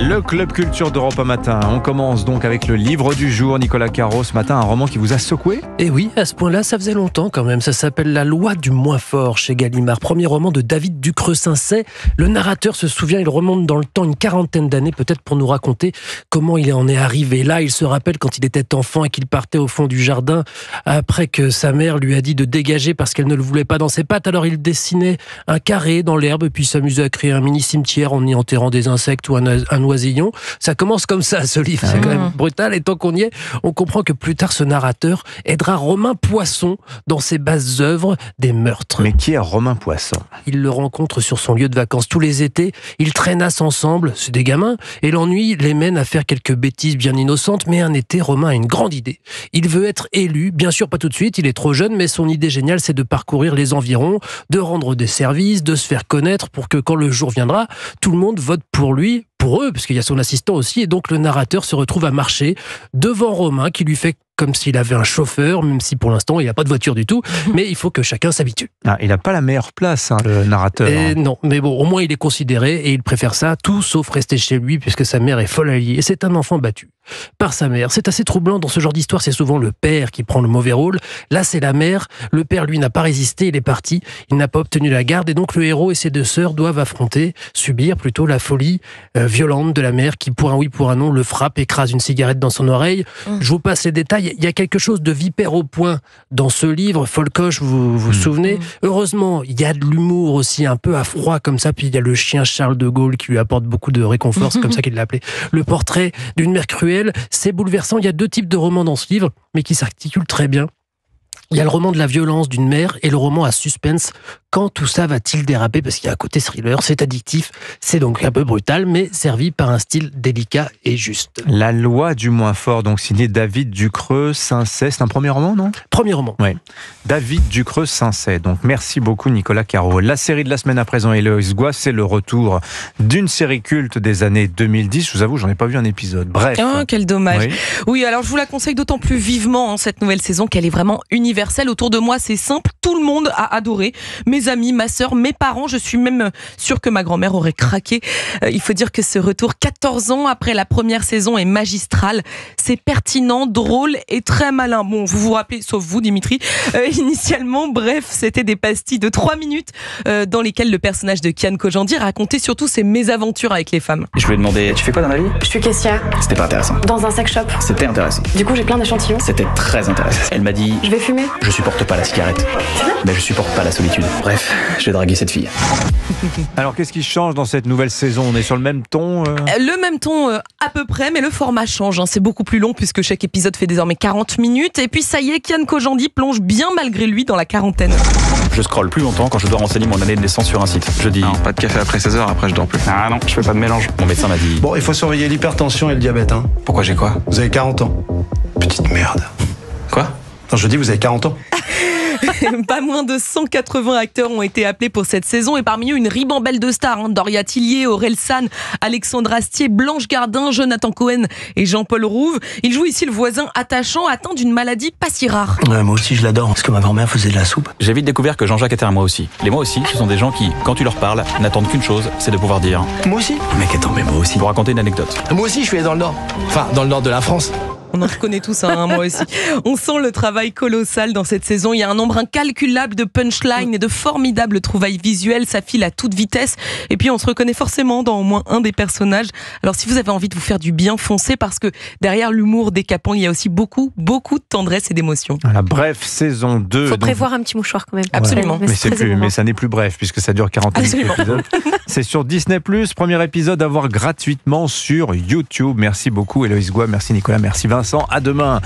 Le Club Culture d'Europe Matin. On commence donc avec le livre du jour. Nicolas Caro, ce matin, un roman qui vous a secoué ? Et oui, à ce point-là, ça faisait longtemps quand même. Ça s'appelle La loi du moins fort chez Gallimard. Premier roman de David Ducreux-Sainçay. Le narrateur se souvient, il remonte dans le temps une quarantaine d'années, peut-être pour nous raconter comment il en est arrivé là. Il se rappelle quand il était enfant et qu'il partait au fond du jardin après que sa mère lui a dit de dégager parce qu'elle ne le voulait pas dans ses pattes. Alors il dessinait un carré dans l'herbe puis s'amusait à créer un mini cimetière en y enterrant des insectes ou un oisillon. Ça commence comme ça, ce livre. C'est quand même brutal. Et tant qu'on y est, on comprend que plus tard, ce narrateur aidera Romain Poisson dans ses basses œuvres des meurtres. Mais qui est Romain Poisson ? Il le rencontre sur son lieu de vacances tous les étés. Ils traînassent ensemble, c'est des gamins, et l'ennui les mène à faire quelques bêtises bien innocentes. Mais un été, Romain a une grande idée. Il veut être élu, bien sûr pas tout de suite, il est trop jeune, mais son idée géniale, c'est de parcourir les environs, de rendre des services, de se faire connaître pour que quand le jour viendra, tout le monde vote pour lui, pour eux, parce qu'il y a son assistant aussi, et donc le narrateur se retrouve à marcher devant Romain, qui lui fait comme s'il avait un chauffeur, même si pour l'instant il n'y a pas de voiture du tout, mais il faut que chacun s'habitue. Ah, il n'a pas la meilleure place, le narrateur. Non, mais bon, au moins il est considéré, et il préfère ça, tout sauf rester chez lui, puisque sa mère est folle alliée, et c'est un enfant battu par sa mère. C'est assez troublant, dans ce genre d'histoire, c'est souvent le père qui prend le mauvais rôle. Là, c'est la mère. Le père, lui, n'a pas résisté, il est parti, il n'a pas obtenu la garde, et donc le héros et ses deux sœurs doivent subir plutôt la folie violente de la mère qui, pour un oui, pour un non, le frappe, écrase une cigarette dans son oreille. Je vous passe les détails. Il y a quelque chose de vipère au point dans ce livre. Folcoche, vous vous souvenez ? Heureusement, il y a de l'humour aussi, un peu à froid comme ça, puis il y a le chien Charles de Gaulle qui lui apporte beaucoup de réconfort, c'est comme ça qu'il l'a appelé. Le portrait d'une mère cruelle, c'est bouleversant. Il y a deux types de romans dans ce livre, mais qui s'articulent très bien. Il y a le roman de la violence d'une mère et le roman à suspense. Quand tout ça va-t-il déraper ? Parce qu'il y a un côté thriller, c'est addictif, c'est donc un peu brutal, mais servi par un style délicat et juste. La loi du moins fort, donc signé David Ducreux-Sainçay. C'est un premier roman, non ? Premier roman. Oui. David Ducreux-Sainçay. Donc merci beaucoup Nicolas Caro. La série de la semaine à présent, Héloïse Goua, c'est le retour d'une série culte des années 2010. Je vous avoue, j'en ai pas vu un épisode. Bref. Oh, quel dommage. Oui. Oui, alors je vous la conseille d'autant plus vivement cette nouvelle saison qu'elle est vraiment universelle. Autour de moi, c'est simple, tout le monde a adoré. Mes amis, ma sœur, mes parents, je suis même sûre que ma grand-mère aurait craqué. Il faut dire que ce retour 14 ans après la première saison est magistral. C'est pertinent, drôle et très malin. Bon, vous vous rappelez, sauf vous Dimitri, initialement, bref, c'était des pastilles de 3 minutes dans lesquelles le personnage de Kian Kojandi racontait surtout ses mésaventures avec les femmes. Je lui ai demandé, tu fais quoi dans la vie ? Je suis caissière. C'était pas intéressant. Dans un sex shop. C'était intéressant. Du coup, j'ai plein d'échantillons. C'était très intéressant. Elle m'a dit, Je vais fumer. je supporte pas la cigarette, mais je supporte pas la solitude. Bref, je vais draguer cette fille. Alors qu'est-ce qui change dans cette nouvelle saison ? On est sur le même ton Le même ton à peu près, mais le format change. C'est beaucoup plus long puisque chaque épisode fait désormais 40 minutes. Et puis ça y est, Kian Kojandi plonge bien malgré lui dans la quarantaine. Je scrolle plus longtemps quand je dois renseigner mon année de naissance sur un site. Je dis, Non, pas de café après 16h, après je dors plus. ah non, je fais pas de mélange. Mon médecin m'a dit, Bon, il faut surveiller l'hypertension et le diabète. Hein. Pourquoi j'ai quoi ? Vous avez 40 ans. Petite merde. Quoi ? Non, je dis, vous avez 40 ans. Pas moins de 180 acteurs ont été appelés pour cette saison et parmi eux une ribambelle de stars. Doria Tillier, Aurel San, Alexandre Astier, Blanche Gardin, Jonathan Cohen et Jean-Paul Rouve. Il joue ici le voisin attachant atteint d'une maladie pas si rare. Moi aussi je l'adore, parce que ma grand-mère faisait de la soupe. j'ai vite découvert que Jean-Jacques était un moi aussi. Les moi aussi, ce sont des gens qui, quand tu leur parles, n'attendent qu'une chose, c'est de pouvoir dire. Moi aussi. Mec, attends, mais moi aussi. Pour raconter une anecdote. Moi aussi je suis allé dans le Nord. Enfin, dans le Nord de la France. On en reconnaît tous, moi aussi. On sent le travail colossal dans cette saison. Il y a un nombre incalculable de punchlines et de formidables trouvailles visuelles. Ça file à toute vitesse. Et puis on se reconnaît forcément dans au moins un des personnages. Alors si vous avez envie de vous faire du bien, foncez parce que derrière l'humour décapant, il y a aussi beaucoup de tendresse et d'émotion. Voilà, bref, saison 2. Faut prévoir un petit mouchoir quand même. Absolument. Mais ça n'est plus bref puisque ça dure 40 minutes l'épisode. C'est sur Disney+, premier épisode à voir gratuitement sur YouTube. Merci beaucoup Héloïse Goua, merci Nicolas, merci Vincent. À demain.